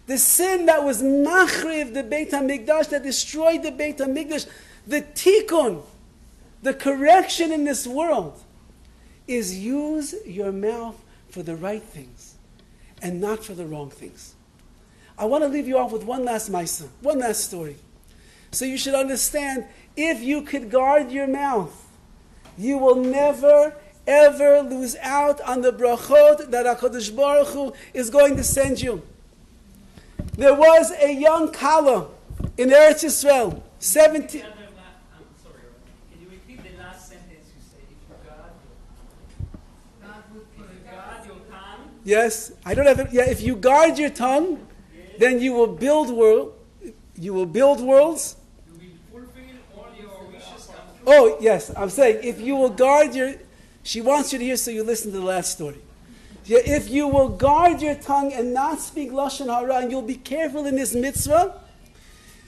the sin that was machriv the Beit HaMikdash, that destroyed the Beit HaMikdash, the Tikkun, the correction in this world, is use your mouth for the right things and not for the wrong things. I want to leave you off with one last Maisa, one last story. So you should understand, if you could guard your mouth, you will never, ever lose out on the brachot that HaKadosh Baruch Hu is going to send you. There was a young Kala in Eretz Yisrael, 17... I'm sorry, can you repeat the last sentence you said? If you guard your tongue... Yes, I don't have it. Yeah, if you guard your tongue, then you will build worlds. You will fulfill all your wishes come true. Oh, yes, I'm saying, if you will guard your... She wants you to hear, so you listen to the last story. Yeah, if you will guard your tongue and not speak Lashon Hara, and you'll be careful in this mitzvah,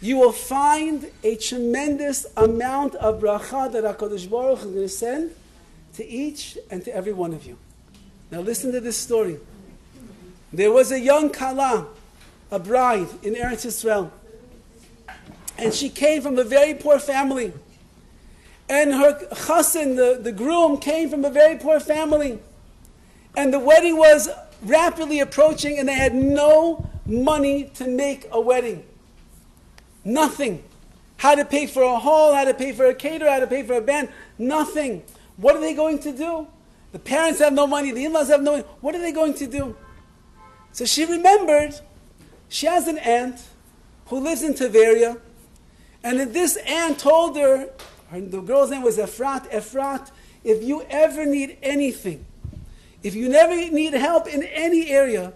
you will find a tremendous amount of bracha that HaKadosh Baruch Hu is going to send to each and to every one of you. Now listen to this story. There was a young Kala, a bride in Eretz Yisrael, and she came from a very poor family. And her chassan, the groom, came from a very poor family. And the wedding was rapidly approaching, and they had no money to make a wedding. Nothing. How to pay for a hall, how to pay for a caterer, how to pay for a band, nothing. What are they going to do? The parents have no money, the in-laws have no money. What are they going to do? So she remembered, she has an aunt who lives in Tiberia, and then this aunt told her, the girl's name was Efrat, if you ever need anything, if you never need help in any area,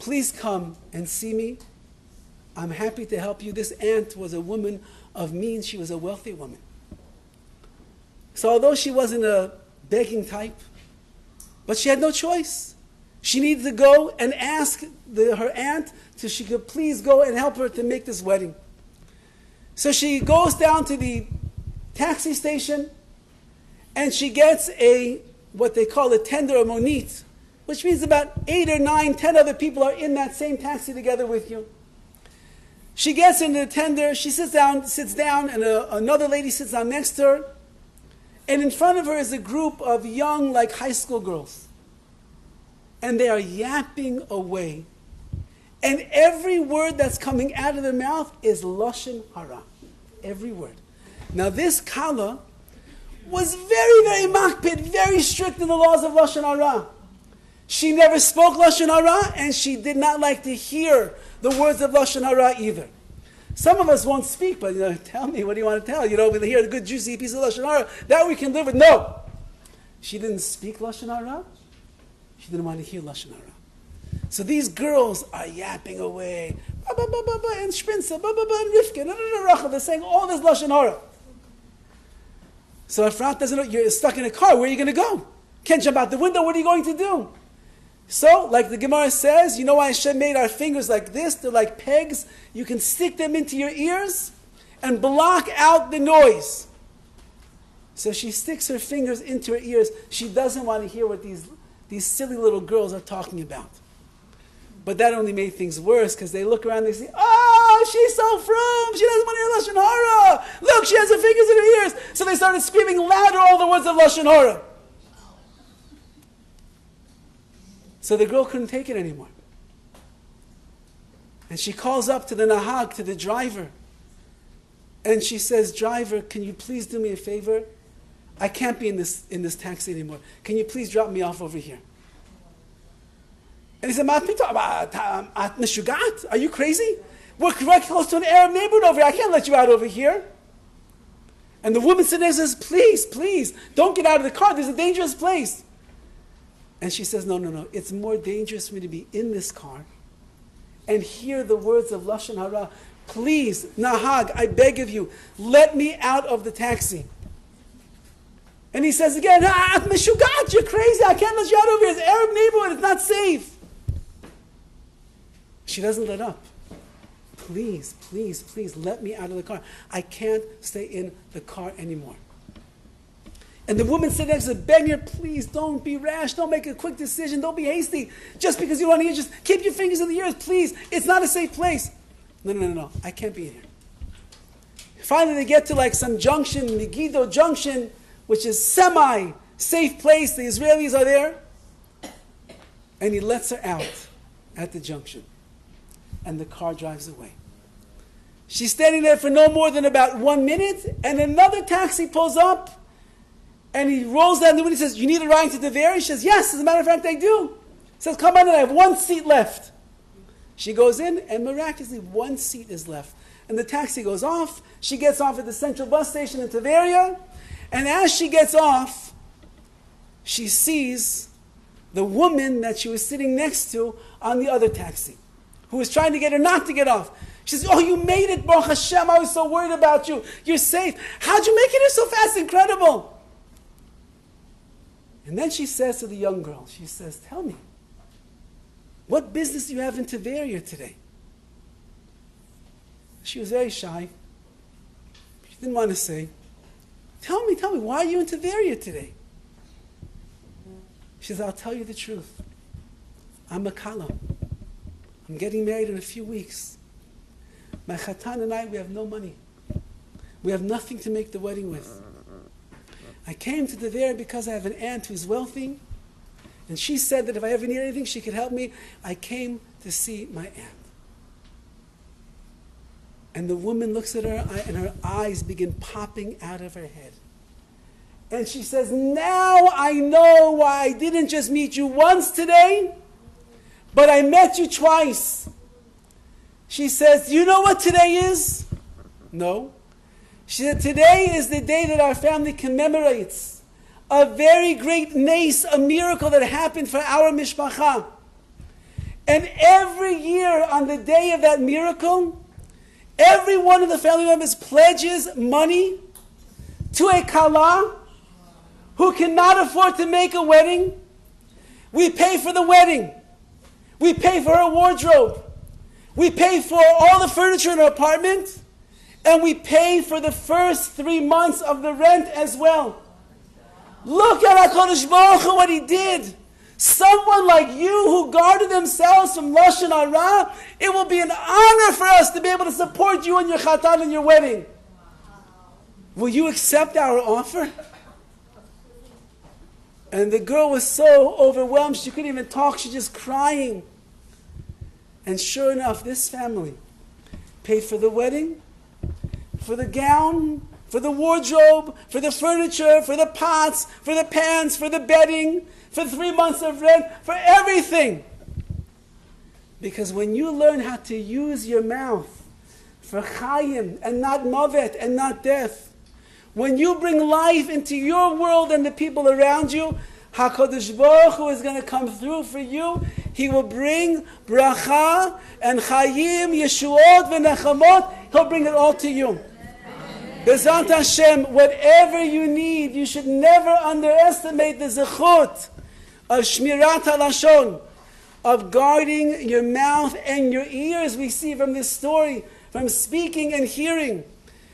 please come and see me. I'm happy to help you. This aunt was a woman of means. She was a wealthy woman. So although she wasn't a begging type, but she had no choice. She needed to go and ask her aunt if she could please go and help her to make this wedding. So she goes down to the taxi station and she gets a what they call a tender or monit, which means about 8 or 9, 10 other people are in that same taxi together with you. She gets into the tender, she sits down, and another lady sits down next to her. And in front of her is a group of young, like high school girls. And they are yapping away. And every word that's coming out of their mouth is Lashon Hara. Every word. Now this Kala was very, very makpid, very strict in the laws of Lashon Hara. She never spoke Lashon Hara, and she did not like to hear the words of Lashon Hara either. Some of us won't speak, but tell me, what do you want to tell? We hear a good juicy piece of Lashon Hara, that we can live with. No! She didn't speak Lashon Hara. She didn't want to hear Lashon Hara. So these girls are yapping away. Ba, ba, ba, ba, ba, and Shprinza, ba, ba, ba, and Rivka, they're saying all this Lashon Hara. So Efrat doesn't know, you're stuck in a car, where are you going to go? Can't jump out the window, what are you going to do? So, like the Gemara says, you know why Hashem made our fingers like this? They're like pegs. You can stick them into your ears and block out the noise. So she sticks her fingers into her ears. She doesn't want to hear what these silly little girls are talking about. But that only made things worse, because they look around and they say, oh, she's so frum, she doesn't want to hear Lashon Hara. Look, she has her fingers in her ears. So they started screaming louder all the words of Lashon Hara. So the girl couldn't take it anymore. And she calls up to the nahag, to the driver. And she says, driver, can you please do me a favor? I can't be in this taxi anymore. Can you please drop me off over here? And he said, are you crazy? We're right close to an Arab neighborhood over here. I can't let you out over here. And the woman sitting there says, please, please, don't get out of the car. There's a dangerous place. And she says, no. It's more dangerous for me to be in this car and hear the words of Lashon Hara. Please, Nahag, I beg of you, let me out of the taxi. And he says again, Meshugat, you're crazy. I can't let you out over here. It's an Arab neighborhood. It's not safe. She doesn't let up. Please, please, please, let me out of the car. I can't stay in the car anymore. And the woman sitting next to her, beg her, please don't be rash, don't make a quick decision, don't be hasty. Just because you don't want to hear, just keep your fingers in the ears, please. It's not a safe place. No, I can't be in here. Finally they get to like some junction, Megiddo Junction, which is semi-safe place. The Israelis are there. And he lets her out at the junction. And the car drives away. She's standing there for no more than about 1 minute, and another taxi pulls up. And he rolls down the window and says, you need a ride to Tveria? She says, yes, as a matter of fact, I do. He says, come on in, I have 1 seat left. She goes in, and miraculously, 1 seat is left. And the taxi goes off. She gets off at the central bus station in Tveria. And as she gets off, she sees the woman that she was sitting next to on the other taxi, who was trying to get her not to get off. She says, oh, you made it, Baruch Hashem, I was so worried about you. You're safe. How'd you make it here so fast? Incredible. And then she says to the young girl, she says, tell me, what business do you have in Tveria today? She was very shy. She didn't want to say. Tell me, why are you in Tveria today? She says, I'll tell you the truth. I'm a kala. I'm getting married in a few weeks. My chatan and I, we have no money. We have nothing to make the wedding with. I came to Tveria because I have an aunt who's wealthy, and she said that if I ever need anything, she could help me. I came to see my aunt. And the woman looks at her, and her eyes begin popping out of her head. And she says, now I know why I didn't just meet you once today, but I met you twice. She says, do you know what today is? No. She said, today is the day that our family commemorates a very great nace, a miracle that happened for our mishpacha. And every year on the day of that miracle, every one of the family members pledges money to a kala who cannot afford to make a wedding. We pay for the wedding. We pay for her wardrobe. We pay for all the furniture in her apartment. And we pay for the first 3 months of the rent as well. Look at HaKadosh Baruch Hu, what He did. Someone like you who guarded themselves from Lashon Hara, it will be an honor for us to be able to support you in your Chatan and your wedding. Will you accept our offer? And the girl was so overwhelmed, she couldn't even talk, she was just crying. And sure enough, this family paid for the wedding, for the gown, for the wardrobe, for the furniture, for the pots, for the pans, for the bedding, for 3 months of rent, for everything. Because when you learn how to use your mouth for chayim and not mavet and not death, when you bring life into your world and the people around you, HaKadosh Baruch Hu is going to come through for you. He will bring bracha and chayim, yeshuot, v'nechamot. He'll bring it all to you. Bezat Hashem, whatever you need, you should never underestimate the zechut of shmirat halashon, of guarding your mouth and your ears. We see from this story, from speaking and hearing.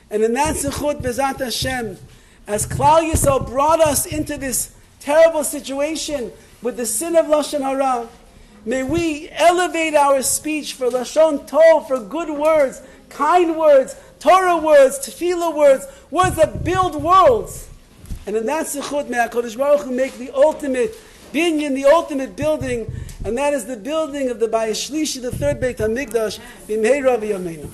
And in that zechut, Bezat Hashem, as Klal Yisrael brought us into this terrible situation with the sin of Lashon Hara, may we elevate our speech for Lashon Tov, for good words, kind words, Torah words, Tefillah words, words that build worlds. And in that zechut, may HaKadosh Baruch Hu make the ultimate binyan, the ultimate building, and that is the building of the Bayis Shlishi, the third Beit HaMikdash, B'mheira v'yameinu.